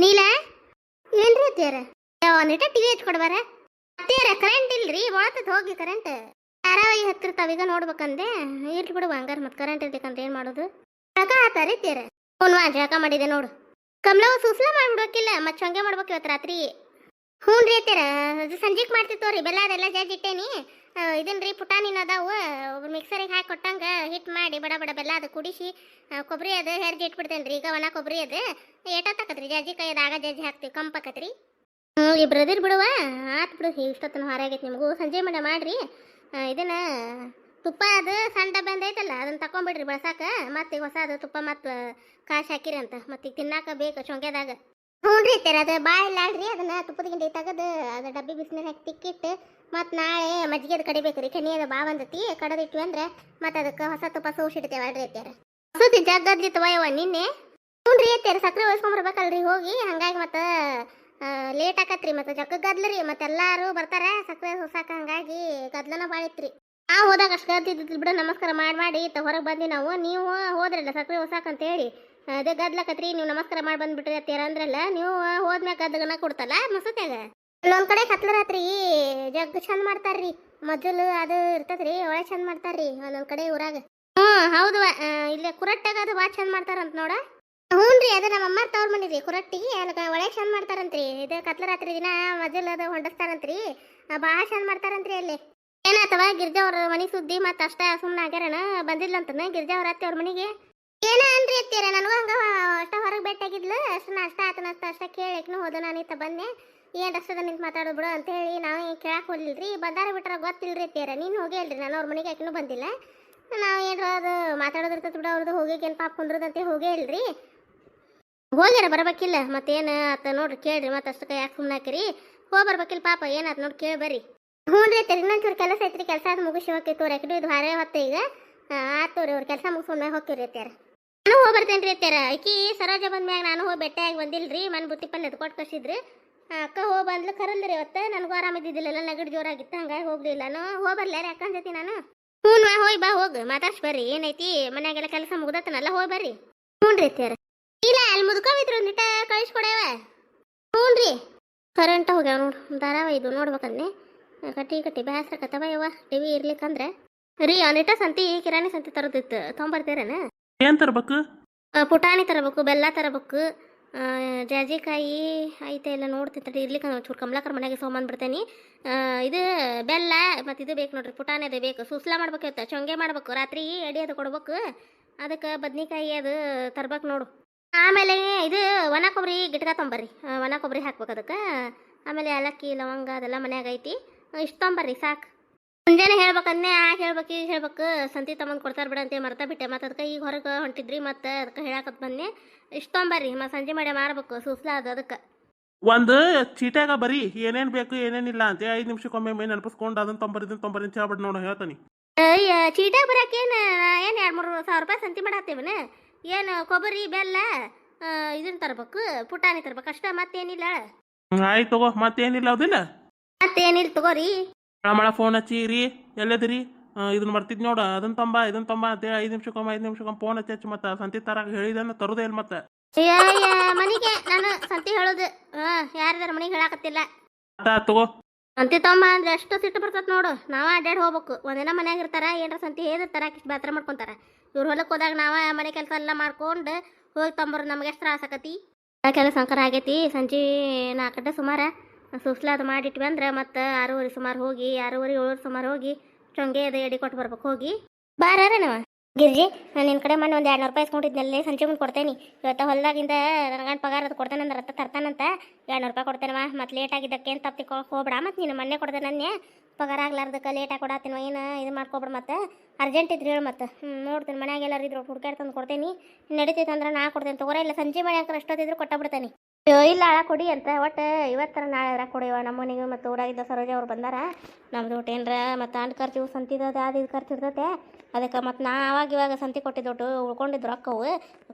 ನೀಲ ಏನ್ರಿ ಅತ್ಯಾರ ನಿಟ TV ಹಚ್ಕೊಡ್ಬಾರ ಅತ್ಯಾರ current ಇಲ್ರಿ ಒಳತದ ಹೋಗಿ ಕರೆಂಟ್ ಧಾರಾವಾಹಿ ಹತ್ತಿರ್ತಾವ ಈಗ ನೋಡ್ಬೇಕಂದೆ ಇರ್ಲಿ ಬಿಡು ಹಂಗಾರ ಮತ್ತೆ ಕರೆಂಟ್ ಇರ್ಬೇಕಂತ ಏನ್ ಮಾಡೋದು ಜಳಕ ಆತಾರ ಅತ್ಯಾರ ಹ್ಞೂ ಜಳಕ ಮಾಡಿದೆ ನೋಡು ಕಮಲವ್ ಸುಸ್ಲ ಮಾಡ್ಬಿಡ್ಬೇಕಿಲ್ಲ ಮತ್ತೆ ಹಂಗೆ ಮಾಡ್ಬೇಕು ಇವತ್ತು ರಾತ್ರಿ ಹ್ಞೂ ರೀ ಅತ್ಯಾರ ಅದು ಸಂಜೆಗೆ ಮಾಡ್ತಿತ್ತೋರಿ ಬೆಲ್ಲ ಅದೆಲ್ಲ ಇಟ್ಟೇನಿ ಇದನ್ರಿ ಪುಟಾಣಿನ ಅದಾವು ಮಿಕ್ಸರಿಗೆ ಹಾಕಿ ಕೊಟ್ಟಂಗೆ ಹಿಟ್ಟು ಮಾಡಿ ಬಡ ಬಡ ಬೆಲ್ಲ ಅದು ಕುಡಿಸಿ ಕೊಬ್ಬರಿ ಅದು ಹೆರ್ಜಿ ಇಟ್ಬಿಡ್ತೇನೆ ರೀ ಈಗ ಒಣ ಕೊಬ್ಬರಿ ಅದು ಏಟಾಕತ್ರಿ ಜಾಜಿಕಾಯಿ ಅದು ಆಗ ಜಾಜಿ ಹಾಕ್ತೀವಿ ಕಂಪಾಕತ್ರಿ ಹ್ಞೂ ಇಬ್ರದಿರ್ ಬಿಡುವ ಆತು ಬಿಡು ಇಷ್ಟೊತ್ತನ ಹೊರಾಗೈತಿ ನಿಮಗೂ ಸಂಜೆ ಮನೆ ಮಾಡ್ರಿ ಇದನ್ನ ತುಪ್ಪ ಅದು ಸಣ್ಣ ಡಬ್ಬ ಐತಲ್ಲ ಅದನ್ನ ತಕೊಂಡ್ಬಿಡ್ರಿ ಬಳಸಾಕ ಮತ್ತೆ ಈಗ ಹೊಸ ಅದು ತುಪ್ಪ ಮತ್ತು ಕಾಶಿ ಹಾಕಿರಿ ಅಂತ ಮತ್ತೆ ಈಗ ತಿನ್ನಾಕ ಬೇಕು ಶೊಂಗ್ಯದಾಗ ಹ್ಞೂ ರೀ ಅತ್ಯಾರ ಅದು ಬಾಳೆಲ್ಲ ಆಡ್ರಿ ಅದನ್ನ ತುಪ್ಪದ ಗಿಂಡಿ ತೆಗೆದು ಅದು ಡಬ್ಬಿ ಬಿಸಿನೀರು ಹಾಕಿ ತಿಕ್ಕಿಟ್ಟು ಮತ್ತು ನಾಳೆ ಮಜ್ಜಿಗೆ ಅದು ಕಡಿಬೇಕು ರೀ ಕೆನಿ ಅದು ಬಾ ಬಂದತಿ ಕಡದಿಟ್ವಿ ಅಂದ್ರೆ ಮತ್ತೆ ಅದಕ್ಕೆ ಹೊಸ ತುಪ್ಪ ಸೋಸಿಡ್ತೇವೆ ಅಲ್ರಿ ಅತ್ಯಾರ ಹೊಸತಿ ಜಗ್ಗದ್ಲಿತ್ತವ ಯವ್ವ ನಿನ್ನೆ ಹ್ಞೂ ರೀ ಅತ್ಯಾರ ಸಕ್ಕರೆ ಒಯ್ಸ್ಕೊಂಬರ್ಬೇಕಲ್ರಿ ಹೋಗಿ ಹಂಗಾಗಿ ಮತ್ತೆ ಲೇಟ್ ಆಕತ್ರಿ ಮತ್ತೆ ಜಗ್ಗ ಗದ್ಲರಿ ಮತ್ತೆಲ್ಲಾರು ಬರ್ತಾರೆ ಸಕ್ಕರೆ ಹೊಸಾಕ ಹಂಗಾಗಿ ಗದ್ಲನ ಭಾಳ ಇತ್ರಿ ನಾವು ಹೋದಾಗ ಅಷ್ಟು ಗದ್ದಿದ್ದು ಬಿಡು ನಮಸ್ಕಾರ ಮಾಡಿ ಹೊರಗೆ ಬಂದು ನಾವು ನೀವು ಹೋದ್ರಲ್ಲ ಸಕ್ಕರೆ ಹೊಸಾಕ ಅಂತ ಹೇಳಿ ಅದೇ ಗದ್ಲಕತ್ರಿ ನೀವು ನಮಸ್ಕಾರ ಮಾಡಿ ಬಂದ್ಬಿಟ್ರಿ ಅತ್ಯಾರ ಅಂದ್ರಲ್ಲ ನೀವು ಹೋದ್ಮ್ಯಾಗ ಗದ್ದಗನ ಕೊಡ್ತಲ್ಲ ಮಸೂತ್ಯಾಗ ಇಲ್ಲೊಂದ್ ಕಡೆ ಕತ್ಲರಾತ್ರಿ ಜಗ್ ಚಂದ ಮಾಡ್ತಾರ್ರಿ ಮಜ್ಜಲು ಅದು ಇರ್ತದ್ರಿ ಒಳ್ಳೆ ಚಂದ ಮಾಡ್ತಾರ್ರಿ ಒಂದೊಂದ್ ಕಡೆ ಊರಾಗ ಹೌದು ಇಲ್ಲೇ ಕುರಟ್ಟಾಗ ಅದು ಭಾಳ ಚಂದ ಮಾಡ್ತಾರಂತ ನೋಡ ಹ್ಞೂ ರೀ ಅದು ನಮ್ಮ ಅಮ್ಮ ತವ್ರ ಮನಿರಿ ಕುರಟ್ಟಿಗೆ ಅದಕ್ಕೆ ಒಳ್ಳೆ ಚಂದ ಮಾಡ್ತಾರಂತ್ರಿ ಇದು ಕತ್ಲರಾತ್ರಿ ದಿನ ಮಜ್ಜಲ್ ಅದು ಹೊಂಡಸ್ತಾರಂತ್ರಿ ಭಾಳ ಚಂದ ಮಾಡ್ತಾರಂತ್ರಿ ಅಲ್ಲಿ ಏನಾತವ ಗಿರ್ಜಾ ಅವ್ರ ಮನೆ ಸುದ್ದಿ ಮತ್ತೆ ಅಷ್ಟ ಸುಮ್ಮನೆ ಆಗ್ಯಾರಣ ಬಂದಿಲ್ಲಂತನ ಗಿರ್ಜಾ ಅವ್ರ ಅತ್ತೆ ಅವ್ರ ಮನೆಗೆ ಏನ ಅನ್ರಿ ಅತ್ತೀರ ನನಗೂ ಹಂಗ ಅಷ್ಟ ಹೊರಗೆ ಭೇಟಿಯಾಗಿದ್ಲು ಅಷ್ಟ ನಾಷ್ಟ ಆತನಷ್ಟ ಅಷ್ಟ ಕೇಳಕ್ನು ಹೋದ ನಾನಿತ್ತ ಬಂದೆ ಏನ್ ಅಷ್ಟದ ನಿಂತ ಮಾತಾಡೋದು ಬಿಡು ಅಂತ ಹೇಳಿ ನಾವು ಕೇಳಕ್ ಹೋಗ್ಲಿಲ್ರಿ ಬಂದಾರ ಬಿಟ್ರ ಗೊತ್ತಿಲ್ರಿ ಅತ್ತೀರ ನೀನು ಹೋಗೇ ಇಲ್ರಿ ನಾನು ಅವ್ರ ಮನೆಗೆ ಆಕಿನೂ ಬಂದಿಲ್ಲ ನಾವು ಏನ್ರ ಅದು ಮಾತಾಡೋದಿರ್ತೈತಿ ಬಿಡು ಅವ್ರದ್ದು ಹೋಗಿ ಏನು ಪಾಪ ಕುಂದ್ರದಂತೆ ಹೋಗೇ ಇಲ್ರಿ ಹೋಗ್ಯಾರ ಬರ್ಬೇಕಿಲ್ಲ ಮತ್ತೇನು ಆತ ನೋಡ್ರಿ ಕೇಳ್ರಿ ಮತ್ತೆ ಅಷ್ಟಕ್ಕೆ ಯಾಕೆ ಸುಮ್ಮನೆ ಹಾಕಿರಿ ಹೋಗಿ ಬರ್ಬೇಕಿಲ್ಲ ಪಾಪ ಏನಾಯ್ತು ನೋಡಿ ಕೇಳಿ ಬರ್ರಿ ಹ್ಞೂ ರೀ ಅತ್ತೀರ ಇನ್ನೊಂಚೂರು ಕೆಲಸ ಐತ್ರಿ ಕೆಲಸ ಅದು ಮುಗಿಸಿ ಹೋಗ್ತೀವಿ ತೋರಿ ಯಾಕಡೆ ಇದು ಹಾರೇ ಹೊತ್ತೆ ಈಗ ಆತೋರಿ ಅವ್ರ ಕೆಲಸ ಮುಗಿಸ್ಕೊಂಡ್ಮ್ಯಾಗ ಹೋಗ್ತೀವಿ ರೀ ಅತ್ಯಾರ ನಾನು ಹೋಗಿ ಬರ್ತೇನೆ ರೀ ಅತ್ಯಾರ ಆಕಿ ಸರೋಜ ಬಂದ್ಮ್ಯಾಗ ನಾನು ಹೋಗಿ ಬೆಟ್ಟಾಗಿ ಬಂದಿಲ್ರಿ ಮನೆ ಬುತ್ತಿ ಪಲ್ಲೆ ಅದು ಕೊಟ್ಟು ಕಳಿಸಿದ್ರಿ ಅಕ್ಕ ಹೋಗಿ ಬಂದ್ಲು ಕರಲ್ರಿ ಇವತ್ತು ನನಗೂ ಆರಾಮಿದ್ದಿದ್ದಿಲ್ಲ ನೆಗಡಿ ಜೋರಾಗಿತ್ತು ಹಂಗಾಗಿ ಹೋಗ್ಲಿಲ್ಲ ನಾನು ಹೋಗಿ ಬರ್ಲಾರ ಅಕ್ಕನ ಜೊತೆ ನಾನು ಹ್ಞೂ ಹೋಗಿ ಬಾ ಹೋಗಿ ಮಾತಾಡ್ಸಿ ಬರ್ರಿ ಏನೈತಿ ಮನ್ಯಾಗೆಲ್ಲ ಕೆಲಸ ಮುಗ್ದತ್ತನಲ್ಲ ಹೋಗಿ ಬರ್ರಿ ಹ್ಞೂ ರೀ ಅತ್ಯಾರ ಇಲ್ಲ ಅಲ್ಲಿ ಮುದುಕೋವಿದ್ರು ನಿಟ ಕಳಿಸ್ಕೊಡವ ಹ್ಞೂ ರೀ ಕರೆಂಟ್ ಹೋಗ್ಯಾವ ನೋಡು ಧಾರಾವಾಹಿ ಇದು ನೋಡ್ಬೇಕಂದ್ರೆ ಕಟ್ಟಿ ಬೇಸರಕತ್ತವ ಯವ್ವ ಟಿವಿ ಇರ್ಲಿಕ್ಕಂದ್ರೆ ರೀ ಅವನಿಟ ಸಂತಿ ಕಿರಾಣಿ ಸಂತಿ ತರದಿತ್ತು ತೊಗೊಂಬರ್ತೀರೇನ ಏನ್ ತರ್ಬೇಕು ಪುಟಾಣಿ ತರಬೇಕು ಬೆಲ್ಲ ತರಬೇಕು ಜಾಜಿಕಾಯಿ ಐತೆ ಎಲ್ಲ ನೋಡ್ತಿರ್ತಾರೆ ಇರ್ಲಿಕ್ಕೆ ಚೂರು ಕಮಲಾಕರ್ ಮನೆಗೆ ತೊಗೊಂಬಂದ್ಬಿಡ್ತೇನೆ ಇದು ಬೆಲ್ಲ ಮತ್ತು ಇದು ಬೇಕು ನೋಡ್ರಿ ಪುಟಾಣಿ ಅದು ಬೇಕು ಸುಸ್ಲಾ ಮಾಡ್ಬೇಕು ಇವತ್ತು ಶೊಂಗೆ ಮಾಡ್ಬೇಕು ರಾತ್ರಿ ಎಡಿ ಅದು ಕೊಡ್ಬೇಕು ಅದಕ್ಕೆ ಬದ್ನಿಕಾಯಿ ಅದು ತರ್ಬೇಕು ನೋಡು ಆಮೇಲೆ ಇದು ಒಣ ಕೊಬ್ಬರಿ ಗಿಟ್ಕ ತೊಂಬರ್ರಿ ಒಣ ಕೊಬ್ಬರಿ ಹಾಕ್ಬೇಕು ಅದಕ್ಕೆ ಆಮೇಲೆ ಏಲಕ್ಕಿ ಲವಂಗ ಅದೆಲ್ಲ ಮನ್ಯಾಗ ಐತಿ ಇಷ್ಟು ತೊಂಬರ್ರಿ ಸಾಕು ಮುಂಜಾನೆ ಹೇಳ್ಬೇಕನ್ನೇ ಹೇಳ್ಬೇಕು ಈಗ ಹೇಳ್ಬೇಕು ಸಂತಿ ತಮ್ಮಂದು ಕೊಡ್ತಾರೆ ಬಿಡ ಅಂತ ಮರ್ತಾ ಬಿಟ್ಟೆ ಮತ್ತು ಅದಕ್ಕೆ ಈಗ ಹೊರಗೆ ಹೊಂಟಿದ್ರಿ ಮತ್ತು ಅದಕ್ಕೆ ಹೇಳಕತ್ ಬನ್ನಿ ಇಷ್ಟು ತೊಂಬರ್ರಿ ಮತ್ತು ಸಂಜೆ ಮಾಡಿ ಮಾಡ್ಬೇಕು ಸೂಸ್ಲಾ ಅದು ಅದಕ್ಕೆ ಒಂದು ಚೀಟ್ಯಾಗ ಬರೀ ಏನೇನ್ ಬೇಕು ಏನೇನಿಲ್ಲ ಅಂತ 5 ನಿಮಿಷಕ್ಕೊಮ್ಮೆ ಮೈ ನೆನಪಿಸ್ಕೊಂಡು ಅದನ್ನ ತೊಂಬರಿ ಅಂತ ಹೇಳ್ಬಿಟ್ಟು ನೋಡು ಹೇಳ್ತಾನೆ ಅಯ್ಯ ಚೀಟಾಗ ಬರೋಕೇನು ಏನು 2-3 ಸಾವಿರ ರೂಪಾಯಿ ಸಂತಿ ಮಾಡಾಕ್ತೇವನ ಏನು ಕೊಬ್ಬರಿ ಬೆಲ್ಲ ಇದನ್ನ ತರ್ಬೇಕು ಪುಟಾಣಿ ತರ್ಬೇಕು ಅಷ್ಟ ಮತ್ತೇನಿಲ್ಲ ಆಯ್ತು ತಗೋ ಮತ್ತೇನಿಲ್ಲ ಹೌದಿಲ್ಲ ಮತ್ತೇನಿಲ್ಲ ತಗೋರಿ ಮಳ ಫೋನ್ ಹಚ್ಚಿರಿ ಎಲ್ಲದಿರಿ ಇದನ್ನ ಬರ್ತಿದ್ ನೋಡ ಇದನ್ನ ತೊಂಬ ಅಂತೇಳಿ 5 ನಿಮಿಷಕ್ಕೊಮ್ಮೆ ಫೋನ್ ಹಚ್ಚಿ ಮತ್ತೆ ಸಂತಿ ತರಾಕ ಹೇಳಿದನ್ನ ತರೋದೇ ಇಲ್ಲ ಮತ್ತೆ ಮನೆಗೆ ನಾನು ಸಂತಿ ಹೇಳೋದು ಯಾರಿದಾರ ಮನೆಗೆ ಹೇಳಾಕತ್ತಿಲ್ಲ ತಗೋ ಸಂತಿ ತೊಂಬ ಅಂದ್ರೆ ಎಷ್ಟು ಸಿಟ್ಟು ಬರ್ತದ ನೋಡು ನಾವ ಅಡ್ಡಾಡಿ ಹೋಗ್ಬೇಕು ಒಂದಿನ ಮನ್ಯಾಗ ಇರ್ತಾರ ಏನ್ರ ಸಂತಿ ಹೇಳಿರ್ತಾರ ಕಿಷ್ಟು ಬಾತ್ರ ಮಾಡ್ಕೊಂತಾರ ಇವ್ರು ಹೊಲಕ್ಕೆ ಹೋದಾಗ ನಾವ ಮನೆ ಕೆಲಸ ಎಲ್ಲ ಮಾಡ್ಕೊಂಡು ಹೋಗಿ ತೊಂಬರು ನಮ್ಗೆ ಎಷ್ಟು ತ್ರಾಸ ಆಕತಿ ಕೆಲಸ ಸಂಕರ ಆಗೈತಿ ಸಂಜೆ 4 ಗಂಟೆ ಸುಮಾರು ಸುಸ್ಲಾ ಅದು ಮಾಡಿಟ್ವಿ ಅಂದ್ರೆ ಮತ್ತೆ 6:30 ಸುಮಾರು ಹೋಗಿ 6:30-7 ಸುಮಾರು ಹೋಗಿ ಚೊಂಗೆ ಅದು ಎಡಿ ಕೊಟ್ಟು ಬರ್ಬೇಕು ಹೋಗಿ ಬಾರ ನಾವು ಗಿರ್ಜಿ ನಾನು ನಿನ್ನ ಕಡೆ ಮೊನ್ನೆ ಒಂದು 200 ರೂಪಾಯಿ ಇಸ್ಕೊಂಡಿದ್ನಲ್ಲಿ ಸಂಜೆ ಮುಂದೆ ಕೊಡ್ತೇನೆ ಇವತ್ತು ಹೊಲದಾಗಿಂದ ನನಗಂಡು ಪಗಾರ ಅದು ಕೊಡ್ತೇನೆ ಅಂದ್ರೆ ತರ್ತಾನಂತ 200 ರೂಪಾಯಿ ಕೊಡ್ತೇನವ ಮತ್ತು ಲೇಟ್ ಆಗಿದ್ದಕ್ಕೆ ಏನು ತಪ್ಪಿಕೊಳ್ಳೋಕೆ ಹೋಗ್ಬೇಡ ಮತ್ತು ನೀನು ಮೊನ್ನೆ ಕೊಡ್ದೆ ನನ್ನೇ ಪಗಾರ ಆಗ್ಲಾರ್ದಕ್ಕೆ ಲೇಟಾಗಿ ಕೊಡತ್ತೀನೋ ಏನು ಇದು ಮಾಡ್ಕೊಬಿಡು ಮತ್ತು ಅರ್ಜೆಂಟ್ ಇದ್ರೆ ಹೇಳು ಮತ್ತು ನೋಡ್ತೀನಿ ಮನ್ಯಾಗ ಎಲ್ಲರೂ ಇದ್ರು ಹುಡ್ಕಾಡ್ ತಂದು ಕೊಡ್ತೇನೆ ನಡೀತೈತೆ ಅಂದ್ರೆ ನಾ ಕೊಡ್ತೇನೆ ತಗೋರ ಇಲ್ಲ ಸಂಜೆ ಮನೆ ಹಾಕ್ರೆ ಅಷ್ಟೊತ್ತಿದ್ರು ಕೊಟ್ಟಬಿಡ್ತೇನೆ ಇಲ್ಲ ಆಳ ಕೊಡಿ ಅಂತ ಒಟ್ಟು ಇವತ್ತರ ನಾಳೆ ಕೊಡಿವ ನಮ್ಮ ಮನೆಗೆ ಮತ್ತು ಊರಾಗಿದ್ದ ಸರೋಜ ಅವ್ರು ಬಂದಾರ ನಮ್ದು ಒಟ್ಟು ಏನರ ಮತ್ತು ಅಂಡ್ ಖರ್ಚು ಸಂತಿದ್ದು ಅದು ಇದು ಖರ್ಚು ಇರ್ತೈತೆ ಅದಕ್ಕೆ ಮತ್ತು ನಾ ಇವಾಗ ಸಂತಿ ಕೊಟ್ಟಿದ್ದೊಟ್ಟು ಉಳ್ಕೊಂಡಿದ್ದು ರೊಕ್ಕವು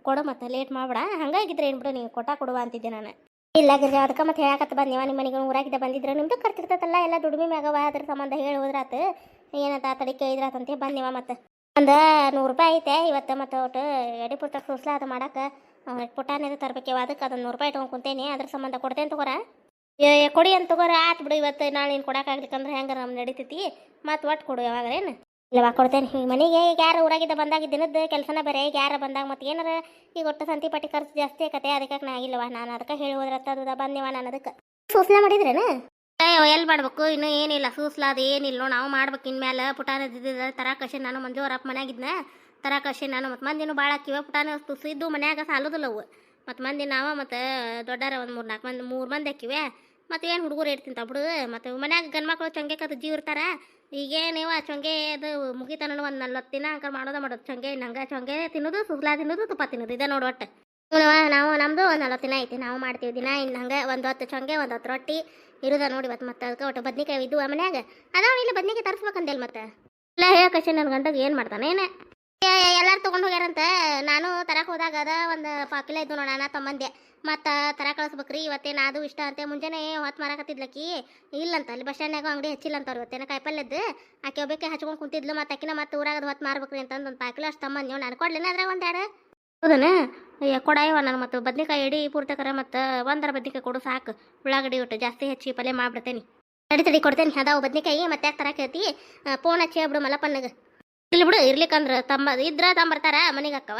ಕೊಡು ಮತ್ತು ಲೇಟ್ ಮಾಡ್ಬೇಡ ಹಂಗಾಗಿದ್ರೆ ಏನು ಬಿಡು ನೀವು ಕೊಡುವ ಅಂತಿದ್ದೆ ನಾನು ಇಲ್ಲ ಗಿರ್ಜ ಅದಕ್ಕೆ ಮತ್ತೆ ಹೇಳಕತ್ತ ಬಂದು ನಿಮ್ಮ ಮನೆಗೆ ಊರಾಗಿದ್ದ ಬಂದಿದ್ರೆ ನಿಮ್ದು ಖರ್ಚು ಇರ್ತೈತಲ್ಲ ಎಲ್ಲ ದುಡಿಮೆ ಮ್ಯಾಗವ ಅದ್ರ ಸಂಬಂಧ ಹೇಳಿ ಹೋದ್ರಾತು ಏನಂತ ತಡಿಕೆ ಇದ್ರಾತಂತೆ ಬಂದಿವ ಮತ್ತು ಒಂದು 100 ರೂಪಾಯಿ ಐತೆ ಇವತ್ತು ಮತ್ತು ಒಟ್ಟು ಎಡಿ ಪುಸ್ತಕ ಸುಸ್ಲಾ ಅದು ಮಾಡಕ್ಕೆ ಪುಟಾಣಿದು ತರ್ಬೇಕೇವ ಅದಕ್ಕೆ ಅದನ್ನು 100 ರೂಪಾಯಿ ಇಟ್ಕೊಂಡು ಕುಂತೇನಿ ಅದ್ರ ಸಂಬಂಧ ಕೊಡ್ತೇನೆ ತಗೋರ ಕೊಡಿ ಅಂತ ತಗೋರ ಆತು ಬಿಡು ಇವತ್ತು ನಾಳೆ ನೀನು ಕೊಡೋಕ್ಕಾಗ್ಲಿಕ್ಕಂದ್ರೆ ಹೆಂಗಾರ ನಮ್ಗೆ ನಡೀತೈತಿ ಮತ್ತು ಒಟ್ಟು ಕೊಡು ಯಾವಾಗರೇನು ಇಲ್ಲವಾ ಕೊಡ್ತೇನೆ ಈ ಮನೆಗೆ ಈಗ ಯಾರು ಊರಾಗಿದ್ದ ಬಂದಾಗ ದಿನದ ಕೆಲಸನ ಬೇರೆ ಈಗ ಯಾರು ಬಂದಾಗ ಮತ್ತೆ ಏನಾರ ಈಗ ಒಟ್ಟು ಸಂತಿ ಪಟ್ಟಿ ಖರ್ಚು ಜಾಸ್ತಿ ಆಕತೆ ಅದಕ್ಕೆ ನಾ ಇಲ್ಲವ ನಾನು ಅದಕ್ಕೆ ಹೇಳಿ ಹೋದ್ರತ್ತದ ಬಂದೇವ ನಾನು ಅದಕ್ಕೆ ಸೂಸ್ಲ ಮಾಡಿದ್ರೇನು ಎಲ್ಲಿ ಮಾಡ್ಬೇಕು ಇನ್ನೂ ಏನಿಲ್ಲ ಸೂಸ್ಲ ಅದು ಏನಿಲ್ಲ ನಾವು ಮಾಡ್ಬೇಕು ಇನ್ಮೇಲೆ ಪುಟಾಣ ತರಾಕಶೆ ನಾನು ಮಂಜೂರಪ್ಪ ಮನ್ಯಾಗಿದ್ನ ತರಾಕಶೆ ನಾನು ಮತ್ತು ಮಂದಿನೂ ಭಾಳ ಹಾಕಿವ ಪುಟಾಣ ಇದ್ದು ಮನ್ಯಾಗ ಸಾಲೋದಿಲ್ಲ ಅವು ಮತ್ತು ಮಂದಿ ನಾವು ಮತ್ತು ದೊಡ್ಡಾರ ಒಂದು 3-4 ಮಂದಿ 3 ಮಂದಿ ಹಾಕಿವೆ ಮತ್ತು ಏನು ಹುಡುಗರು ಇಡ್ತೀನಿ ಬಿಡು ಮತ್ತು ಮನ್ಯಾಗ ಗಂಡ್ಮಕ್ಳು ಚೊಂಗೆ ಕತ್ತು ಜೀವ ಇರ್ತಾರ ಈಗೇನೇವ ಚೊಂಗೆ ಅದು ಮುಗಿತಾನ ಒಂದು 40 ದಿನ ಅಂಕರ್ ಮಾಡೋದು ಚೊಂಗೆ ನಂಗೆ ಚೊಂಗೆ ತಿನ್ನೋದು ಸುಗ್ಲಾ ತಿನ್ನೋದು ತುಪ್ಪ ತಿನ್ನೋದು ಇದೆ ನೋಡಿ ಒಟ್ಟು ನಾವು ನಮ್ಮದು 40 ದಿನ ಐತಿ ನಾವು ಮಾಡ್ತೀವಿ ದಿನ ಇನ್ನು ಹಂಗೆ 1 ಹೊತ್ತು ಚೊಂಗೆ 1 ಹೊತ್ತು ರೊಟ್ಟಿ ಇರೋದ ನೋಡಿ ಇವತ್ತು ಮತ್ತೆ ಅದಕ್ಕೆ ಒಟ್ಟು ಬದ್ನಿಕಾಯಿ ಇದ್ದು ಮನ್ಯಾಗ ಅದಾವ ಇಲ್ಲ ಬದ್ನಿಕಾಯಿ ತರಿಸ್ಬೇಕಂದೇಳಿ ಮತ್ತೆ ಇಲ್ಲ ಹೇಳಕಶೆ ನನ್ನ ಗಂಡಗೆ ಏನು ಮಾಡ್ತಾನೆ ಏನೇ ಎಲ್ಲರೂ ತೊಗೊಂಡು ಹೋಗ್ಯಾರಂತ ನಾನು ತರಕ್ಕೆ ಹೋದಾಗ ಅದ ಒಂದು 5 ಕಿಲೋ ಇದ್ದು ನೋಡೋಣ ತಮ್ಮಂದೆ ಮತ್ತು ತರ ಕಳಿಸ್ಬೇಕ್ರಿ ಇವತ್ತೇನು ಅದು ಇಷ್ಟ ಅಂತೆ ಮುಂಜಾನೆ ಹೊತ್ತು ಮಾರಾಕತ್ತಿದ್ಲಕ್ಕಿ ಇಲ್ಲಂತ ಅಲ್ಲಿ ಬಸ್ ಸ್ಟ್ಯಾಂಡ್ನಾಗ ಅಂಗಡಿ ಹಚ್ಚಿಲ್ಲ ಅಂತವ್ರು ಇವತ್ತೇನ ಕಾಯಿಪಲ್ಯದ್ದು ಆಕೆ ಒಬ್ಬಕ್ಕೆ ಹಚ್ಕೊಂಡು ಕುಂತಿದ್ಲು ಮತ್ತು ಆಕಿನ ಮತ್ತೆ ಊರಾಗದ ಹೊತ್ತು ಮಾರ್ಬೇಕ್ರಿ ಅಂತಂದು ಒಂದು 5 ಕಿಲೋ ಅಷ್ಟು ತಮ್ಮಂದು ನೀವು ನಾನು ಕೊಡ್ಲೇನ ಅದ್ರಾಗ 1 2 ಹೌದನ ಕೊಡಾಯವ ನಾನು ಮತ್ತು ಬದ್ನಿಕಾಯಿ ಎಡಿ ಪೂರ್ತಕರ ಮತ್ತು 1 ಬದ್ನಿಕಾಯಿ ಕೊಡು ಸಾಕು ಉಳ್ಳಾಗಡ್ಡಿ ಒಟ್ಟು ಜಾಸ್ತಿ ಹೆಚ್ಚಿ ಪಲ್ಯ ಮಾಡ್ಬಿಡ್ತೇನೆ ತಡಿ ಕೊಡ್ತೇನೆ ಅದಾವು ಬದ್ನಿಕಾಯಿ ಮತ್ತೆ ಯಾಕೆ ತರಕ್ಕೆ ಹೇಳ್ತಿ ಫೋನ್ ಹಚ್ಚಿ ಬಿಡು ಮಲಪ್ಪಣ್ಣಗೆ ಇಲ್ಲಿ ಬಿಡು ಇರ್ಲಿಕ್ಕಂದ್ರೆ ಇದ್ರ ತಂಬರ್ತಾರ ಮನೆಗೆ ಅಕ್ಕವ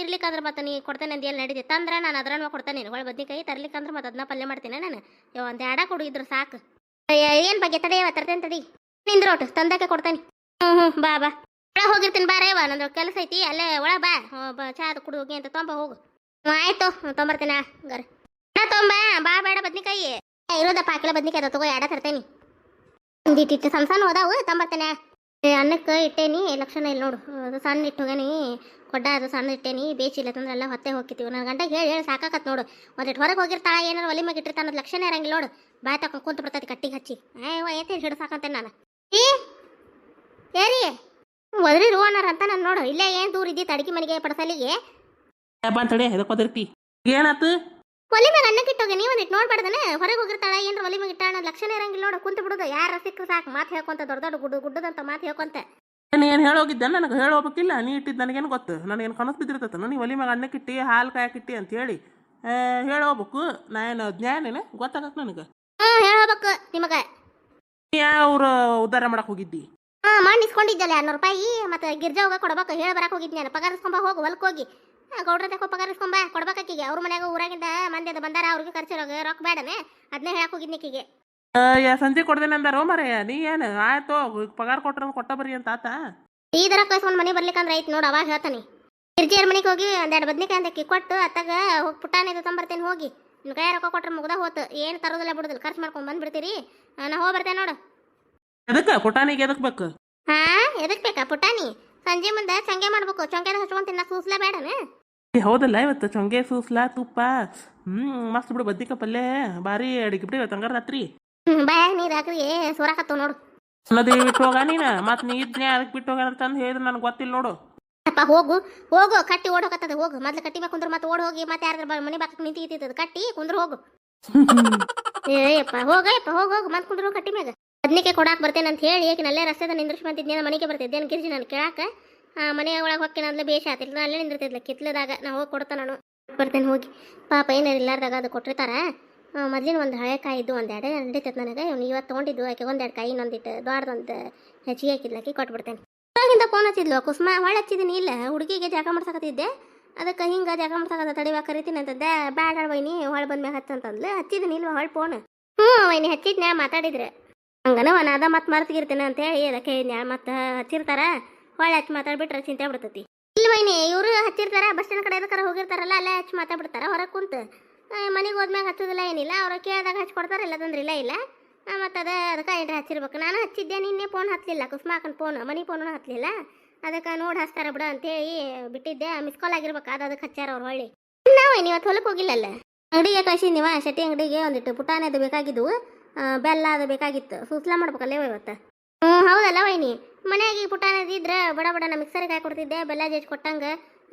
ಇರ್ಲಿಕ್ಕಂದ್ರೆ ಮತ್ತೆ ನೀ ಕೊಡ್ತೇನೆ ಅಂತ ಎಲ್ಲಿ ನಡೀತಿ ತಂದ್ರೆ ನಾನು ಅದ್ರನ್ನ ಕೊಡ್ತೇನೆ ಹೊಳೆ ಬದ್ನಿಕಾಯಿ ತರ್ಲಿಕ್ಕಂದ್ರೆ ಮತ್ತೆ ಅದನ್ನ ಪಲ್ಯ ಮಾಡ್ತೀನಿ ನಾನು 1 2 ಕೊಡು ಇದ್ರ ಸಾಕು ಏನು ಬಗ್ಗೆ ತಡೆಯವ ತರ್ತೇನೆ ತಡಿ ನಿಂದ್ರೋಟು ತಂದಕ್ಕೆ ಕೊಡ್ತೇನೆ ಬಾ ಒಳಗೆ ಹೋಗಿರ್ತೀನಿ ಬಾ ರೇವ ನಂದು ಕೆಲಸ ಐತಿ ಅಲ್ಲೇ ಒಳಗೆ ಬಾ ಚಾ ಅದು ಕುಡು ಹೋಗಿ ಅಂತ ತೊಂಬ ಹೋಗು ಆಯ್ತು ತೊಂಬರ್ತೇನೆ ಹಂಗಾರೆ ತೊಂಬ ಬಾ ಬೇಡ ಬದ್ನಿಕಾಯಿ ಇರೋದ 5 ಕಿಲೋ ಬದ್ನಿಕಾಯಿ ಅದ ತಗೋ 2 ತರ್ತೇನೆ ಒಂದಿಟ್ಟು ಸಣ್ಣ ಹೋದಾವು ತೊಂಬರ್ತೇನೆ ಅನ್ನಕ್ಕೆ ಇಟ್ಟೇನಿ ಲಕ್ಷಣ ಇಲ್ಲಿ ನೋಡು ಅದು ಸಣ್ಣ ಇಟ್ಟು ಹೋಗೇನಿ ಕೊಡ್ಡ ಅದು ಸಣ್ಣ ಇಟ್ಟೇನಿ ಬೇಚಿಲ್ಲ ತಂದ್ರೆ ಎಲ್ಲ ಹೊತ್ತೆ ಹೋಗ್ತೀವಿ ನನ್ನ ಗಂಟೆಗೆ ಹೇಳಿ ಸಾಕಾಕತ್ ನೋಡು ಒಂದಿಟ್ಟು ಹೊರಗೆ ಹೋಗಿರ್ತಾಳ ಏನಾರು ಒಲಿ ಮ್ಯಾಗ ಇಟ್ಟಿರ್ತಾನ ಅನ್ನೋದು ಲಕ್ಷಣ ಇರಂಗಿಲ್ಲ ನೋಡು ಬಾಯ್ ತಕೊಂಡು ಕುಂತು ಬಿಡ್ತೈತಿ ಕಟ್ಟಿಗೆ ಹಚ್ಚಿ ಏತೇನು ಹಿಡಿದು ಸಾಕಂತೇನೆ ನಾನು ಏರಿ ಒದ್ರಿ ರೋಣರ್ ಅಂತ ನಾನು ನೋಡು ಇಲ್ಲೇ ಏನು ದೂರ ಇದ್ದಿತ್ತು ಅಡಿಗೆ ಮನೆಗೆ ಪಡಸಲಿಗೆ ತಡೆ ಎದಕ್ಕೋದಿರ್ತಿ ಏನಾತು ಒಲಿ ಮ್ಯಾಗ ಅನ್ನಕ್ಕೆ ಇಟ್ಟೋಗಿ ನೀವು ಒಂದಿಟ್ಟು ನೋಡ್ಬಾರ್ದನೆ ಹೊರಗೆ ಹೋಗಿರ್ತಾಳ ಏನಾರು ಒಲಿ ಮ್ಯಾಗ ಇಟ್ಟಾಳ ಲಕ್ಷಣ ಇರಂಗಿಲ್ಲ ನೋಡು ಕುಂತು ಬಿಡೋದು ಯಾರ ಸಿಕ್ಕರು ಸಾಕು ಮಾತು ಹೇಳ್ಕೊಂತ ದೊಡ್ಡ ಗುಡ್ಡದಂತ ಮಾತು ಹೇಳ್ಕೊಂತ ಏನು ಹೇಳೋಗಿದ್ದೆ ನನಗೆ ಹೇಳೋಬೇಕಿಲ್ಲ ನೀ ಇಟ್ಟಿದ್ದು ನನಗೇನು ಗೊತ್ತು ನನಗೇನು ಕನಸು ಬಿದ್ದಿರ್ತೈತೆ ನೀ ಒಲಿ ಮ್ಯಾಗ ಅನ್ನಕ್ಕಿಟ್ಟಿ ಹಾಲು ಕಾಯಕಿಟ್ಟಿ ಅಂತ ಹೇಳಿ ಹೇಳೋಬೇಕು ನಾ ಏನು ಜ್ಞಾನೇನೆ ಗೊತ್ತಾಗತ್ತೆ ನನಗೆ ಹೇಳ್ಬೇಕು ನಿಮಗೆ ಯಾವ್ರ ಉದ್ಧಾರ ಮಾಡಕ್ಕೆ ಹೋಗಿದ್ದಿ ಮಾಡಿಸ್ಕೊಂಡಿದ್ದಲ್ಲ 200 ರೂಪಾಯಿ ಮತ್ತೆ ಗಿರ್ಜಾ ಹೋಗ ಕೊಡ್ಬೇಕು ಹೇಳಿ ಬರಕ್ಕೆ ಹೋಗಿದ್ದೆ ನಾನು ಪಗಾರಿಸ್ಕೊಂಬ ಹೋಗು ಹೊಲಕ್ಕೆ ಹೋಗಿ ಗೌಡ್ರ ತಗೋ ಪಗಾರಿಸ್ಕೊಂಬ ಕೊಡ್ಬೇಕಾಕಿಗೆ ಅವ್ರ ಮನ್ಯಾಗ ಊರಾಗಿಂದ ಮಂದಿ ಅದು ಬಂದಾರ ಅವ್ರಿಗೆ ಖರ್ಚಿರೋಗ ರೊಕ್ಕ ಬೇಡನೆ ಅದನ್ನೇ ಹೇಳಕ್ ಹೋಗಿದ್ನಿಕಿಗೆ ಸಂಜೆ ಕೊಡ್ದೇನೆ ಅಂದಾರೋ ಮರೆಯ ನೀ ಏನು ಆಯ್ತು ಪಗಾರ ಕೊಟ್ರ ಕೊಟ್ಟ ಬರ್ರಿ ಅಂತ ಆತ ಈ ದರ ಕಳ್ಸ್ಕೊಂಡು ಮನೆ ಬರ್ಲಿಕ್ಕಂದ್ರೆ ಐತೆ ನೋಡು ಅವಾಗ ಹೇಳ್ತಾನೆ ಗಿರ್ಜಿಯರ್ ಮನೆಗೆ ಹೋಗಿ 1 2 ಬದ್ನಿಕಾಯಿ ಅಂತ ಕೊಟ್ಟು ಅತ್ತಾಗ ಹೋಗಿ ಪುಟ್ಟಾಣಿದು ತೊಂಬರ್ತೇನೆ ಹೋಗಿ ನಿನ್ನ ಕೈ ರೊಕ್ಕ ಕೊಟ್ರೆ ಮುಗ್ದ ಹೋತು ಏನು ತರೋದಿಲ್ಲ ಬಿಡೋದಿಲ್ಲ ಖರ್ಚು ಮಾಡ್ಕೊಂಡು ಬಂದ್ಬಿಡ್ತೀರಿ ನಾ ಹೋಗ್ಬರ್ತೇನೆ ನೋಡು ಎದಕ್ಕೆ ಪುಟಾಣಿಗೆ ಎದಕ್ಕೆ ಬೇಕು ಎದಕ್ ಬೇಕಾ ಪುಟಾಣಿ ಸಂಜೆ ಮುಂದೆ ಚಂಗೆ ಮಾಡ್ಬೇಕು ಚೊಂಗೆ ಹಚ್ಕೊಂಡ್ ತಿನ್ನ ಸೂಸ್ಲಾ ಬೇಡನ ಹೌದಲ್ಲ ಇವತ್ತು ಚೊಂಗೆ ಸೂಸ್ಲಾ ತುಪ್ಪ ಮಸ್ತ್ ಬಿಡು ಬದ್ನಿಕಾಯಿ ಪಲ್ಯ ಭಾರಿ ಅಡಿಗೆ ಬಿಡಿ ಇವತ್ತು ಹಂಗಾರ ರಾತ್ರಿ ಬಾಯಾಗ ನೀರು ಹಾಕ್ರಿ ಸೋರಾಕತ್ತವ ನೋಡು ಅನ್ನೋದು ಬಿಟ್ಟು ಹೋಗ ನೀನು ಮತ್ತೆ ನೀ ಇದ್ನೇ ಅದಕ್ಕೆ ಬಿಟ್ಟು ಹೋಗ ಅಂತಂದು ಹೇಳಿದ್ರೆ ನನಗೆ ಗೊತ್ತಿಲ್ಲ ನೋಡು ಅಪ್ಪ ಹೋಗು ಕಟ್ಟಿ ಓಡೋಕತ್ತದ ಹೋಗು ಮೊದ್ಲು ಕಟ್ಟಿ ಬೇಕು ಕುಂದ್ರ ಮತ್ತೆ ಓಡ್ ಹೋಗಿ ಮತ್ತೆ ಯಾರ ಮನೆ ಬಾಕಕ್ಕೆ ನಿಂತಿರ್ತದ ಕಟ್ಟಿ ಕುಂದ್ರ ಹೋಗು ಏಯಪ್ಪ ಹೋಗು ಮತ್ತೆ ಕುಂದ್ರ ಕಟ್ಟಿ ಮ್ಯಾಗ ಬದ್ನಿಕಾಯಿ ಕೊಡಾಕ್ ಬರ್ತೇನೆ ಅಂತ ಹೇಳಿ ನಲ್ಲೇ ರಸ್ತೆದ ನಿಂದ್ರಿಸಿ ಬಂತಿದ್ದೆ ಮನೆಗೆ ಬರ್ತಿದ್ದೆ ಗಿರ್ಜಿ ನಾನು ಕೇಳಾಕ ಮನೆ ಒಳಗೆ ಹೊಕ್ಕಿನ ಅದ್ಲೆ ಬೇಷ ಆತಿಲ್ಲ ಅಲ್ಲೇ ನಿಂದಿರ್ತಿದ್ಲ ಕಿತ್ಲದಾಗ ನಾ ಹೋಗಿ ಕೊಡ್ತಾ ನಾನು ಬರ್ತೇನೆ ಹೋಗಿ ಪಾಪ ಏನಾರು ಇಲ್ಲಾರ್ದಾಗ ಅದು ಕೊಟ್ಟಿರ್ತಾರ ಮೊದ್ಲಿನ ಒಂದು ಹಳೆ ಕಾಯಿ ಇದ್ದು 1 2 ನಡೀತೈತೆ ನನಗೆ ಇವತ್ತು ತೊಗೊಂಡಿದ್ದು ಆಕೆ 1 2 ಕಾಯಿ ಇನ್ನೊಂದಿಟ್ಟು ದೊಡ್ಡದೊಂದು ಹೆಚ್ಚಿಗೆ ಹಾಕಿದ್ಲಾಕಿ ಕೊಟ್ಬಿಡ್ತೇನೆ ಅವಾಗಿಂದ ಫೋನ್ ಹಚ್ಚಿದ್ಲು ಕುಸುಮ ಹೊಳೆ ಹಚ್ಚಿದ್ದೀನಿ ಇಲ್ಲ ಹುಡುಗಿಗೆ ಜಾಗ ಮಾಡ್ಸಕತ್ತಿದ್ದೆ ಅದಕ್ಕೆ ಹಿಂಗೆ ಜಾಗ ಮಾಡ್ಸಕತ್ತ ತಡಿವಾ ಕರಿತೀನಿ ಅಂತಂದೆ ಬ್ಯಾಡ ವೈನಿ ಹೊಳೆ ಬಂದ್ಮ್ಯಾಗ ಹಚ್ಚಂತಂದ್ಲು ಹಚ್ಚಿದ್ದೀನಿ ಇಲ್ವ ಹೊಳೆ ಫೋನ್ ವೈನಿ ಹಚ್ಚಿದ್ನ ಮಾತಾಡಿದ್ರೆ ಹಂಗನ ಅದ ಮತ್ತೆ ಮರ್ತಿಗಿರ್ತೇನೆ ಅಂತ ಹೇಳಿ ಅದಕ್ಕೆ ಮತ್ತೆ ಹಚ್ಚಿರ್ತಾರ ಹೊಳೆ ಹಚ್ಚಿ ಮಾತಾಡ್ಬಿಟ್ರೆ ಚಿಂತೆ ಬಿಡ್ತೈತಿ ಇಲ್ಲ ವೈನಿ ಇವರು ಹಚ್ಚಿರ್ತಾರ ಬಸ್ ಸ್ಟ್ಯಾಂಡ್ ಕಡೆ ಎದಕ್ಕಾರ ಹೋಗಿರ್ತಾರಲ್ಲ ಅಲ್ಲೇ ಹಚ್ಚಿ ಮಾತಾಡ್ಬಿಡ್ತಾರ ಹೊರಗೆ ಕುಂತು ಮನೆಗೆ ಹೋದ್ಮ್ಯಾಗ ಹಚ್ಚೋದಿಲ್ಲ ಏನಿಲ್ಲ ಅವ್ರು ಕೇಳಿದಾಗ ಹಚ್ಕೊಡ್ತಾರ ಇಲ್ಲದಂದ್ರೆ ಇಲ್ಲ ಮತ್ತು ಅದಕ್ಕೆ ಏನ್ರ ಹಚ್ಚಿರ್ಬೇಕು ನಾನು ಹಚ್ಚಿದ್ದೆ ನಿನ್ನೆ ಫೋನ್ ಹತ್ತಲಿಲ್ಲ ಕುಸ್ಮಾಕನ್ ಫೋನ್ ಮನೆ ಫೋನು ಹತ್ತಲಿಲ್ಲ ಅದಕ್ಕೆ ನೋಡಿ ಹಚ್ತಾರ ಬಿಡ ಅಂತೇಳಿ ಬಿಟ್ಟಿದ್ದೆ ಮಿಸ್ ಕಾಲ್ ಆಗಿರ್ಬೇಕು ಅದಕ್ಕೆ ಹಚ್ಚಾರ ಅವ್ರು ಹೊಳ್ಳಿ ನಾವು ಇವತ್ತು ಹೊಲಕ್ಕೆ ಹೋಗಿಲ್ಲಲ್ಲ ಅಂಗಡಿಗೆ ಕಳ್ಸಿದ್ನಿವ ಶೆಟ್ಟಿ ಅಂಗಡಿಗೆ ಒಂದಿಟ್ಟು ಪುಟಾಣಿ ಅದು ಬೇಕಾಗಿದ್ವು ಬೆಲ್ಲ ಅದು ಬೇಕಾಗಿತ್ತು ಸೂಸ್ಲಾ ಮಾಡ್ಬೇಕಲ್ಲೇ ಇವತ್ತು ಹೌದಲ್ಲ ವೈನಿ ಮನೆಯಾಗಿ ಪುಟಾಣಿ ಇದ್ರೆ ಬಡ ನಾ ಮಿಕ್ಸರಿಗೆ ಹಾಕಿ ಕೊಡ್ತಿದ್ದೆ ಬೆಲ್ಲ ಜಜ್ಜಿ ಕೊಟ್ಟಂಗೆ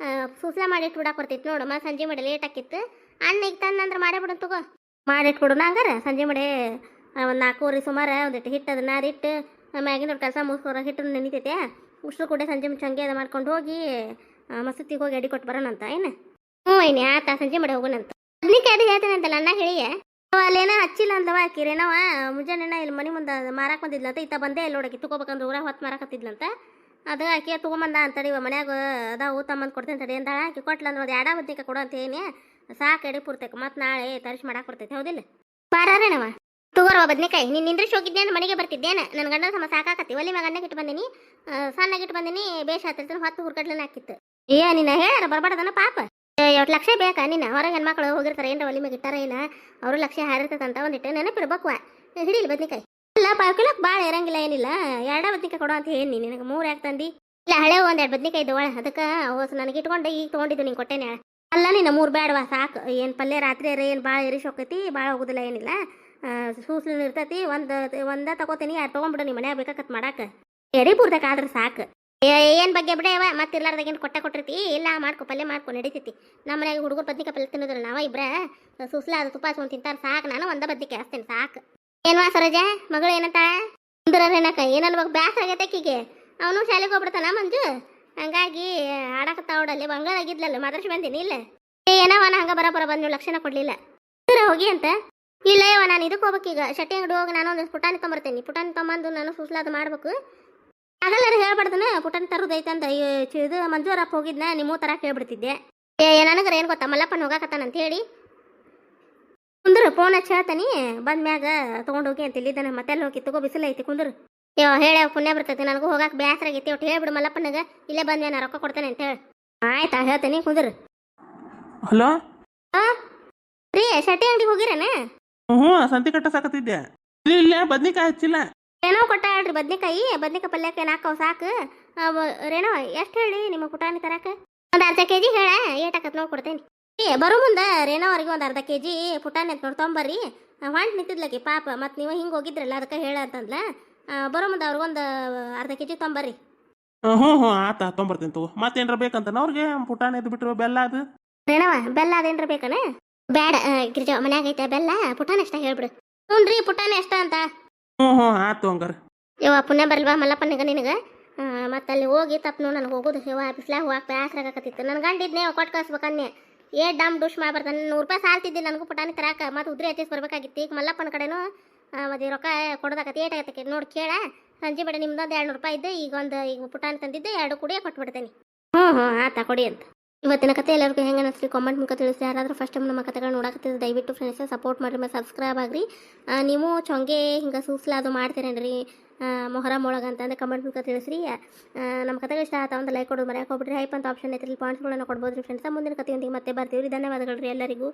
ಸೂಸ್ಲಾ ಮಾಡಿ ಇಟ್ಬಿಡಾಕ್ ಬರ್ತಿತ್ತು ನೋಡು ಮತ್ತೆ ಸಂಜೆ ಮಾಡಿ ಲೇಟ್ ಆಕಿತ್ತು ಅಣ್ಣ ಈಗ ತಂದಂದ್ರೆ ಮಾಡೇ ಬಿಡು ತಗೋ ಮಾಡಿಟ್ಬಿಡು ಹಂಗಾರ ಸಂಜೆ ಮಾಡಿ ಒಂದು 4 ಸುಮಾರು ಒಂದಿಟ್ಟು ಹಿಟ್ಟು ಅದನ್ನ ನಾದಿಟ್ಟು ಮ್ಯಾಗಿನ ದೊಡ್ಡ ಕೆಲಸ ಮುಗಿಸ್ಕೊರ ಹಿಟ್ಟು ನೆನಿತೈತೆ ಉಷ್ಟ್ರು ಕೂಡ ಸಂಜೆ ಚಂಗೆ ಅದು ಮಾಡ್ಕೊಂಡು ಹೋಗಿ ಮಸೂತಿಗೆ ಹೋಗಿ ಅಡಿ ಕೊಟ್ಟು ಬರೋಣ ಅಂತ ಏನು ಹ್ಞೂ ಐನಿ ಆತ ಸಂಜೆ ಮಾಡಿ ಹೋಗೋಣಂತ ಬದ್ನಿಕಾಯಿ ಅದು ಹೇಳ್ತೇನಂತಲ್ಲ ಅಣ್ಣ ಹೇಳಿಯ ಅಲ್ಲೇನೋ ಹಚ್ಚಿಲ್ಲ ಅಂತವ ಆಕಿರೇನವ ಮುಂಜಾನೆ ಇಲ್ಲಿ ಮನೆ ಮುಂದೆ ಮಾರಾಕ್ ಬಂದಿದ್ಲಂತ ಇತ್ತ ಬಂದೇ ಇಲ್ಲಿ ನೋಡಕ್ಕೆ ತಗೋಬೇಕಂದ್ರೆ ಊರಾಗ ಹೊತ್ತು ಮಾರಾಕತ್ತಿದ್ಲಂತ ಅದು ಆಕೆ ತೊಗೊಂಬಂದ ಅಂತಡಿ ಮನ್ಯಾಗ ಅದಾವು ತಮ್ಮಂದು ಕೊಡ್ತೇನೆ ತಡಿ ಅಂದಾಳ ಆಕೆ ಕೊಟ್ಲ ಅಂದ್ರೆ ಅದು ಎರಡ ಬದ್ನಿಕಾಯಿ ಕೊಡು ಅಂತ ಏನಿ ಸಾಕು ಎಡಿ ಪೂರ್ತೈತೆ ಮತ್ತೆ ನಾಳೆ ತರಿಸಿ ಮಾಡಕ್ಕೆ ಬರ್ತೈತೆ ಹೌದಿಲ್ಲ ಬಾರೇನವ ತಗೋರುವ ಬದ್ನಿಕಾಯಿ ನೀನು ನಿಂದ್ರಿಸಿ ಹೋಗಿದ್ದೆ ಅಂದ್ರೆ ಮನೆಗೆ ಬರ್ತಿದ್ದೇನೆ ನನ್ನ ಗಂಡನ ಸಮ ಸಾಕಾಕತ್ತಿ ಒಲಿ ಮ್ಯಾಗ ಅಣ್ಣಗಿಟ್ಟು ಬಂದೀನಿ ಸಣ್ಣಗಿಟ್ಟು ಬಂದೀನಿ ಬೇಷ್ ಹತ್ತಿರ್ತಾನೆ ಹೊತ್ತು ಹುರ್ಕಡ್ಲನ್ನ ಹಾಕಿತ್ತು ನಿನ್ನ ಹೇಳ ಬರ್ಬಾರ್ದನ ಪಾಪ 8 ಲಕ್ಷ ಬೇಕಾ ನಿನ್ನ ಹೊರಗೆ ಹೆಣ್ಮಕ್ಳು ಹೋಗಿರ್ತಾರೆ ಏನ್ರ ಒಲಿ ಮ್ಯಾಗ ಇಟ್ಟಾರ ಇಲ್ಲ ಅವರು ಲಕ್ಷ ಹಾರಿರ್ತದಂತ ಒಂದಿಟ್ಟು ನೆನಪಿರ್ಬೇಕು ಹಿಡಿಲಿ ಬದ್ನಿಕಾಯಿ ಇಲ್ಲ 5 ಕಿಲೋಕ್ಕೆ ಭಾಳ ಇರಂಗಿಲ್ಲ ಏನಿಲ್ಲ ಎರಡ ಬದ್ನಿಕಾಯಿ ಕೊಡೋ ಅಂತ ಹೇಳಿ ನಿನಗೆ 3 ಯಾಕೆ ತಂದಿ ಇಲ್ಲ ಹಳೆ ಒಂದೆರಡು ಬದ್ನಿಕಾಯಿ ಇದ್ದವಳ ಅದಕ್ಕೆ ನನಗೆ ಇಟ್ಕೊಂಡು ಈಗ ತೊಗೊಂಡಿದ್ದು ನೀನು ಕೊಟ್ಟೇನೆ ಅಲ್ಲ ನಿನ್ನ 3 ಬೇಡವಾ ಸಾಕು ಏನು ಪಲ್ಯ ರಾತ್ರಿ ಏನು ಭಾಳ ಇರಿಸಿ ಹೋಗ್ತೈತಿ ಭಾಳ ಹೋಗೋದಿಲ್ಲ ಏನಿಲ್ಲ ಸೂಸ್ಲಿನ ಇರ್ತೈತಿ ಒಂದ ತಗೋತೀನಿ 2 ತೊಗೊಂಡ್ಬಿಡು ನಿಮ್ಮ ಮನ್ಯಾಗ ಬೇಕಾಕತ್ ಮಾಡಾಕ ಎಡಿ ಪೂರ್ತಕ ಆದ್ರೆ ಸಾಕು ಏನು ಬಗ್ಗೆ ಬಿಡವ ಮತ್ತೆ ಇರ್ಲಾರ್ದಾಗ ಏನು ಕೊಟ್ಟಿರ್ತಿ ಇಲ್ಲ ಮಾಡ್ಕೊ ಪಲ್ಯ ಮಾಡ್ಕೊ ನಡೀತೈತಿ ನಮ್ಮ ಮನ್ಯಾಗ ಹುಡುಗರು ಬದ್ನಿಕಾಯಿ ಪಲ್ಯ ತಿನ್ನೋದಿಲ್ಲ ನಾವ ಇಬ್ರ ಸೂಸ್ಲ ಅದು ತುಪ್ಪ ಹಚ್ಕೊಂಡು ತಿಂತಾರೆ ಸಾಕು ನಾನು ಒಂದ ಬದ್ನಿಕಾಯಿ ಹಚ್ತೇನೆ ಸಾಕು ಏನ್ವಾ ಸರೋಜ ಮಗಳು ಏನಂತ ಕುಂದ್ರೇನಕ ಏನಲ್ವಾಗ ಬ್ಯಾಸ ಆಗೈತಕ್ಕಿಗೆ ಅವನು ಶಾಲೆಗೆ ಹೋಗ್ಬಿಡ್ತಾನ ಮಂಜು ಹಂಗಾಗಿ ಆಡಕತ್ತಾವಡಲ್ಲಿ ಬಂಗಾರಾಗಿದ್ಲಲ್ಲ ಮಾತಾಡ್ಸಿ ಬಂದೀನಿ ಇಲ್ಲ ಏನವ ಹಂಗ ಬರ ಬಂದು ಲಕ್ಷಣ ಕೊಡ್ಲಿಲ್ಲ ಹೋಗಿ ಅಂತ ಇಲ್ಲ ಯವ ನಾನು ಇದಕ್ಕೆ ಹೋಗ್ಬೇಕೀಗ ಶೆಟ್ಟಿ ಅಂಗಡಿ ಹೋಗಿ ನಾನು ಒಂದು ಪುಟಾಣಿ ತೊಂಬರ್ತೇನೆ ಪುಟಾಣಿ ತೊಂಬಂದು ನಾನು ಸೂಸ್ಲಾದ ಮಾಡ್ಬೇಕು ಆಗಲ್ಲಾರ ಹೇಳ್ಬಾರ್ದನ ಪುಟಾಣಿ ತರೋದೈತೆ ಅಂತ ಇದು ಮಂಜೂರಪ್ಪ ಹೋಗಿದ್ನ ನಿಮ್ಮ ತರ ಕೇಳ್ಬಿಡ್ತಿದ್ದೆ ನನಗರ ಏನು ಗೊತ್ತಾ ಮಲ್ಲಪ್ಪನ ಹೋಗಾಕತ್ತಾನಂತ ಹೇಳಿ ಕುಂದ್ರು ಫೋನ್ ಹಚ್ಚಿ ಹೇಳ್ತಾನಿ ಬಂದ್ಮ್ಯಾಗ ತೊಗೊಂಡು ಹೋಗಿ ಅಂತ ಇಲ್ಲಿದ್ದಾನೆ ಮತ್ತೆ ಹೋಗಿ ತಗೋ ಬಿಸಿಲು ಐತಿ ಕುಂದ್ರು ಹೇಳ ಪುಣ್ಯ ಬರ್ತೈತಿ ನನಗೂ ಹೋಗಕ್ಕೆ ಬೇಸರ ಆಗೈತಿ ಒಟ್ಟು ಹೇಳ್ಬಿಡು ಮಲ್ಲಪ್ಪನಾಗ ಇಲ್ಲೇ ಬಂದ್ಮ್ಯಾ ನಾ ರೊಕ್ಕ ಕೊಡ್ತೇನೆ ಅಂತ ಹೇಳಿ ಆಯ್ತಾ ಹೇಳ್ತೇನೆ ಕುಂದ್ರು ಹಲೋ ರೀ ಶೆಟ್ಟಿ ಅಂಗಡಿಗೆ ಹೋಗಿರೇನ ಹ್ಞೂ ಸಂತಿ ಕಟ್ಟ ಸಾಕತ್ತಿದ್ದೆ ಇಲ್ಲ ಬದ್ನಿಕಾಯಿ ಹಚ್ಚಿಲ್ಲ ಏನೋ ಕೊಟ್ಟ ಹೇಳ್ರಿ ಬದ್ನಿಕಾಯಿ ಪಲ್ಯಕ್ಕೆ ನಾಲ್ಕವು ಸಾಕು ರೇನೋ ಎಷ್ಟು ಹೇಳಿ ನಿಮ್ಮ ಪುಟಾಣಿ ತರಕ ಒಂದು ಅರ್ಧ ಕೆಜಿ ಹೇಳ ಏಟಾಕತ್ ನೋಡಿ ಕೊಡ್ತೇನೆ ಬರೋ ಮುಂದೆ ರೇನೋ ಅವ್ರಿಗೆ ಒಂದು ಅರ್ಧ ಕೆಜಿ ಪುಟಾಣಿ ಅಂತ ನೋಡಿ ತೊಂಬರ್ರಿ ಹೊಂಟು ನಿಂತಿದ್ಲಕ್ಕೆ ಪಾಪ ಮತ್ತು ನೀವು ಹಿಂಗೆ ಹೋಗಿದ್ರಲ್ಲ ಅದಕ್ಕೆ ಹೇಳ ಅಂತಂದ್ಲ ಬರೋ ಮುಂದೆ ಅವ್ರಿಗೊಂದು ಅರ್ಧ ಕೆಜಿ ತೊಂಬರ್ರಿ ಹ್ಞೂ ಆತ ತೊಂಬರ್ತೀನಿ ತಗೋ ಮತ್ತೇನ್ರ ಬೇಕಂತ ಅವ್ರಿಗೆ ಪುಟಾಣಿ ಅದು ಬಿಟ್ಟರು ಬೆಲ್ಲ ಅದು ರೇಣವ ಬೆಲ್ಲ ಅದೇನ್ರ ಬೇಕನ ಬೇಡ ಗಿರಿಜ ಮನ್ಯಾಗ ಐತೆ ಬೆಲ್ಲ ಪುಟಾಣಿ ಅಷ್ಟ ಹೇಳ್ಬಿಡು ಹ್ಞೂ ರೀ ಪುಟಾಣಿ ಅಷ್ಟ ಅಂತ ಹ್ಞೂ ಆತು ಹಂಗಾರ ಯವ್ವ ಪುಣ್ಯ ಬರಲ್ವಾ ಮಲ್ಲಪ್ಪನಿಗ ನಿನಗೆ ಮತ್ತೆ ಅಲ್ಲಿ ಹೋಗಿ ತಪ್ಪು ನನಗೆ ಹೋಗೋದು ಯವ್ವ ಬಿಸ್ಲಾಗ ಹೋಗಕ್ಕೆ ಬೇಸರಾಗಕತ್ತಿತ್ತು ನನ್ನ ಗಂಡಿದ್ನೇ ಕೊಟ್ಟು ಕಳ್ಸ್ಬೇಕನ್ನೇ ಡಮ್ ಡುಷ್ ಮಾಡ್ಬಾರ್ದು 100 ರೂಪಾಯಿ ಸಾಲ್ತಿದ್ದೆ ನನಗೂ ಪುಟಾಣಿ ತರಾಕ ಮತ್ತು ಉದ್ರಿ ಹಚ್ಚಿಸ್ ಬರ್ಬೇಕಾಗಿತ್ತು ಈಗ ಮಲ್ಲಪ್ಪನ ಕಡೆನೂ ಮತ್ತೆ ರೊಕ್ಕ ಕೊಡೋದಾಗತ್ತೆ ಏಟಾಗತ್ತೆ ನೋಡಿ ಕೇಳ ಸಂಜೆ ಬೇಡ ನಿಮ್ದೊಂದು 200 ರೂಪಾಯಿ ಇದ್ದೆ ಈಗ ಪುಟಾಣಿ ತಂದಿದ್ದೆ 2 ಕುಡಿಯೇ ಕೊಟ್ಬಿಡ್ತೇನೆ ಹ್ಞೂ ಆತ ಕೊಡಿ ಅಂತ ಇವತ್ತಿನ ಕತೆ ಎಲ್ಲರಿಗೂ ಹೆಂಗೆ ಅನಿಸ್ಲಿ ಕಾಮೆಂಟ್ ಮೂಲಕ ತಿಳಿಸಿ ಯಾರಾದರೂ ಫಸ್ಟ್ ಟೈಮ್ ನಮ್ಮ ಕತೆಗಳು ನೋಡಕತ್ತಿದ್ರೆ ದಯವಿಟ್ಟು ಫ್ರೆಂಡ್ಸ್ ಸಪೋರ್ಟ್ ಮಾಡಿರಿ ಮತ್ತು ಸಬ್ಸ್ಕ್ರೈಬ್ ಆಗಿರಿ ನೀವು ಚೊಂಗೆ ಹಿಂಗೆ ಸೂಸ್ಲ ಅದು ಮಾಡ್ತೀರೇನ್ರಿ ಮೊಹರಂ ಒಳಗೆ ಅಂತಂದ್ರೆ ಕಮೆಂಟ್ ಮೂಲಕ ತಿಳಿಸ್ರಿ ನಮ್ಮ ಕತೆಗಳು ಇಷ್ಟ ಆತ ಒಂದು ಲೈಕ್ ಕೊಡೋದು ಮರ್ಯಾಕೆ ಹೋಗ್ಬಿಟ್ರಿ ಹೈಪ್ ಅಂತ ಆಪ್ಷನ್ ಐತ್ರಿ ಪಾಯಿಂಟ್ಸ್ಗಳನ್ನ ಕೊಡ್ಬೋದು ರೀ ಫ್ರೆಂಡ್ಸ್ ಮುಂದಿನ ಕತೆಯೊಂದಿಗೆ ಮತ್ತೆ ಬರ್ತೀವಿ ಧನ್ಯವಾದಗಳು ರೀ ಎಲ್ಲರಿಗೂ